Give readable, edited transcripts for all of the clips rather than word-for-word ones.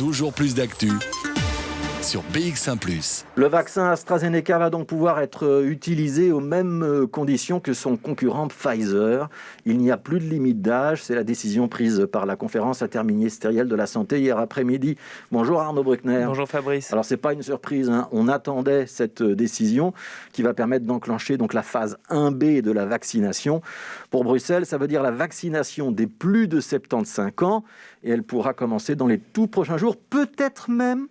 Toujours plus d'actu sur BX1+. Le vaccin AstraZeneca va donc pouvoir être utilisé aux mêmes conditions que son concurrent Pfizer. Il n'y a plus de limite d'âge. C'est la décision prise par la conférence interministérielle de la santé hier après-midi. Bonjour Arnaud Bruckner. Bonjour Fabrice. Alors c'est pas une surprise, hein. On attendait cette décision qui va permettre d'enclencher donc la phase 1B de la vaccination. Pour Bruxelles, ça veut dire la vaccination des plus de 75 ans et elle pourra commencer dans les tout prochains jours, peut-être même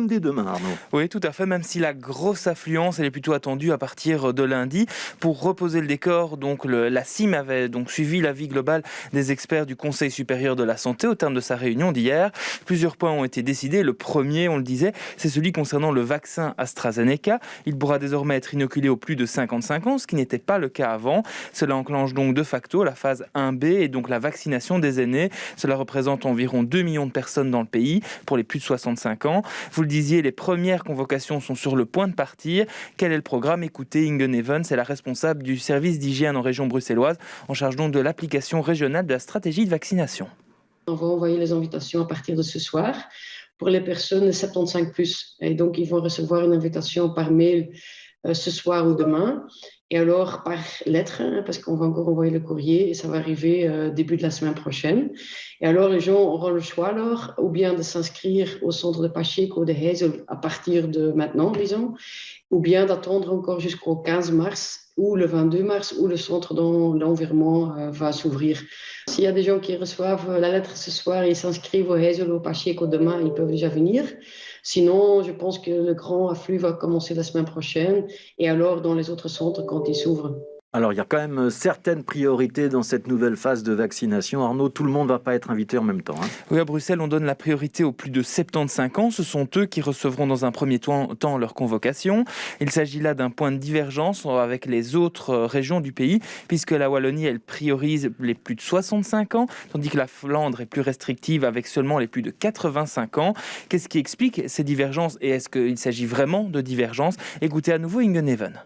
dès demain, Arnaud. Oui, tout à fait, même si la grosse affluence elle est plutôt attendue à partir de lundi. Pour reposer le décor, donc la CIM avait donc suivi l'avis global des experts du Conseil supérieur de la santé au terme de sa réunion d'hier. Plusieurs points ont été décidés. Le premier, on le disait, c'est celui concernant le vaccin AstraZeneca. Il pourra désormais être inoculé aux plus de 55 ans, ce qui n'était pas le cas avant. Cela enclenche donc de facto la phase 1B et donc la vaccination des aînés. Cela représente environ 2 millions de personnes dans le pays pour les plus de 65 ans. Vous le disiez, les premières convocations sont sur le point de partir. Quel est le programme ? Écoutez, Inge Neven, c'est la responsable du service d'hygiène en région bruxelloise, en charge donc de l'application régionale de la stratégie de vaccination. On va envoyer les invitations à partir de ce soir pour les personnes 75+. Et donc, ils vont recevoir une invitation par mail ce soir ou demain. Et alors, par lettre, parce qu'on va encore envoyer le courrier et ça va arriver début de la semaine prochaine. Et alors, les gens auront le choix alors, ou bien de s'inscrire au centre de Pacheco ou de Heysel à partir de maintenant, disons, ou bien d'attendre encore jusqu'au 15 mars ou le 22 mars où le centre dans l'environnement va s'ouvrir. S'il y a des gens qui reçoivent la lettre ce soir et s'inscrivent au Heysel ou au Pacheco demain, ils peuvent déjà venir. Sinon, je pense que le grand afflux va commencer la semaine prochaine et alors dans les autres centres quand ils s'ouvrent. Alors, il y a quand même certaines priorités dans cette nouvelle phase de vaccination. Arnaud, tout le monde ne va pas être invité en même temps. Oui, à Bruxelles, on donne la priorité aux plus de 75 ans. Ce sont eux qui recevront dans un premier temps leur convocation. Il s'agit là d'un point de divergence avec les autres régions du pays, puisque la Wallonie, elle priorise les plus de 65 ans, tandis que la Flandre est plus restrictive avec seulement les plus de 85 ans. Qu'est-ce qui explique ces divergences et est-ce qu'il s'agit vraiment de divergences ? Écoutez à nouveau Inge Neven.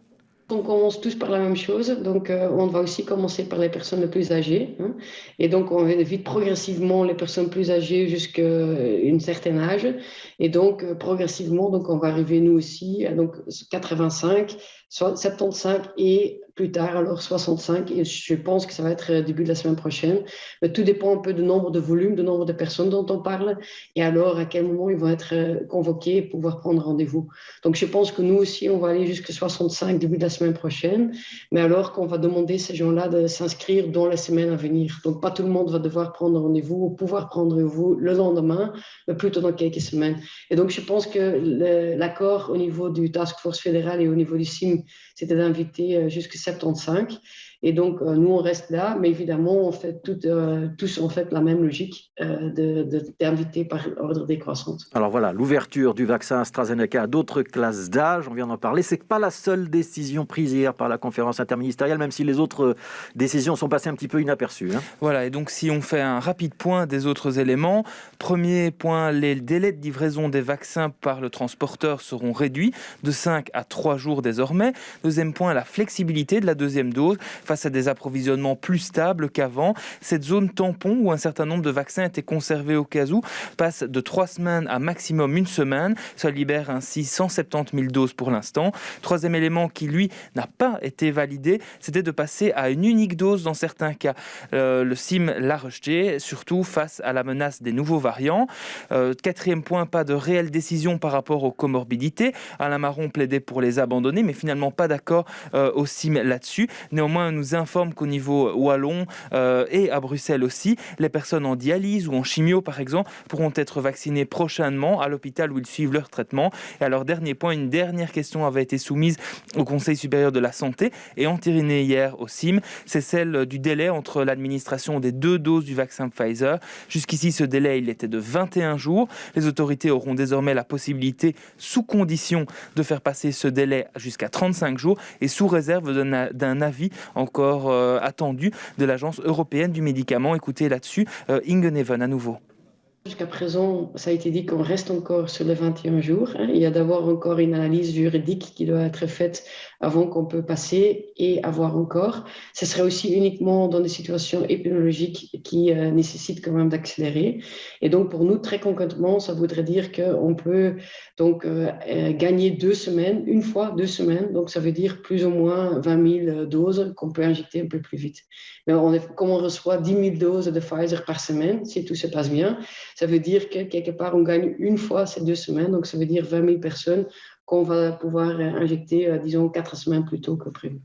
On commence tous par la même chose, donc on va aussi commencer par les personnes les plus âgées, hein, et donc on évite progressivement les personnes plus âgées jusqu'à un certain âge, et donc progressivement, donc on va arriver nous aussi à donc 85, 75 et plus tard alors 65, et je pense que ça va être début de la semaine prochaine, mais tout dépend un peu du nombre de volumes, du nombre de personnes dont on parle, et alors à quel moment ils vont être convoqués pour pouvoir prendre rendez-vous. Donc je pense que nous aussi on va aller jusqu'à 65 début de la semaine prochaine, mais alors qu'on va demander ces gens-là de s'inscrire dans les semaines à venir. Donc pas tout le monde va devoir prendre rendez-vous ou pouvoir prendre rendez-vous le lendemain, mais plutôt dans quelques semaines. Et donc je pense que l'accord au niveau du Task Force fédéral et au niveau du CIM, c'était d'inviter jusqu'à 75. Et donc, nous, on reste là, mais évidemment, on fait tous en fait la même logique d'inviter par ordre décroissante. Alors voilà, l'ouverture du vaccin AstraZeneca à d'autres classes d'âge, on vient d'en parler. C'est pas la seule décision prise hier par la conférence interministérielle, même si les autres décisions sont passées un petit peu inaperçues. Voilà, et donc si on fait un rapide point des autres éléments, premier point, les délais de livraison des vaccins par le transporteur seront réduits de 5 à 3 jours désormais. Deuxième point, la flexibilité de la deuxième dose face à des approvisionnements plus stables qu'avant. Cette zone tampon où un certain nombre de vaccins étaient conservés au cas où passe de 3 semaines à maximum 1 semaine. Ça libère ainsi 170 000 doses pour l'instant. Troisième élément qui, lui, n'a pas été validé, c'était de passer à une unique dose dans certains cas. Le CIM l'a rejeté, surtout face à la menace des nouveaux variants. Quatrième point, pas de réelle décision par rapport aux comorbidités. Alain Marron plaidait pour les abandonner, mais finalement pas d'accord au CIM là-dessus. Néanmoins, nous informe qu'au niveau wallon et à Bruxelles aussi, les personnes en dialyse ou en chimio, par exemple, pourront être vaccinées prochainement à l'hôpital où ils suivent leur traitement. Et alors, dernier point, une dernière question avait été soumise au Conseil supérieur de la santé et entérinée hier au CIM, c'est celle du délai entre l'administration des 2 doses du vaccin Pfizer. Jusqu'ici, ce délai, il était de 21 jours. Les autorités auront désormais la possibilité, sous condition, de faire passer ce délai jusqu'à 35 jours et sous réserve d'un avis encore attendu de l'Agence européenne du médicament. Écoutez là-dessus, Inge Neven à nouveau. jusqu'à présent, ça a été dit qu'on reste encore sur les 21 jours. Il y a d'abord encore une analyse juridique qui doit être faite avant qu'on peut passer et avoir encore. Ce serait aussi uniquement dans des situations épidémiologiques qui nécessitent quand même d'accélérer. Et donc, pour nous, très concrètement, ça voudrait dire qu'on peut donc gagner 2 semaines, une fois 2 semaines. Donc, ça veut dire plus ou moins 20 000 doses qu'on peut injecter un peu plus vite. Mais comme on reçoit 10 000 doses de Pfizer par semaine, si tout se passe bien, ça veut dire que quelque part, on gagne une fois ces 2 semaines. Donc, ça veut dire 20 000 personnes qu'on va pouvoir injecter, disons, 4 semaines plus tôt que prévu.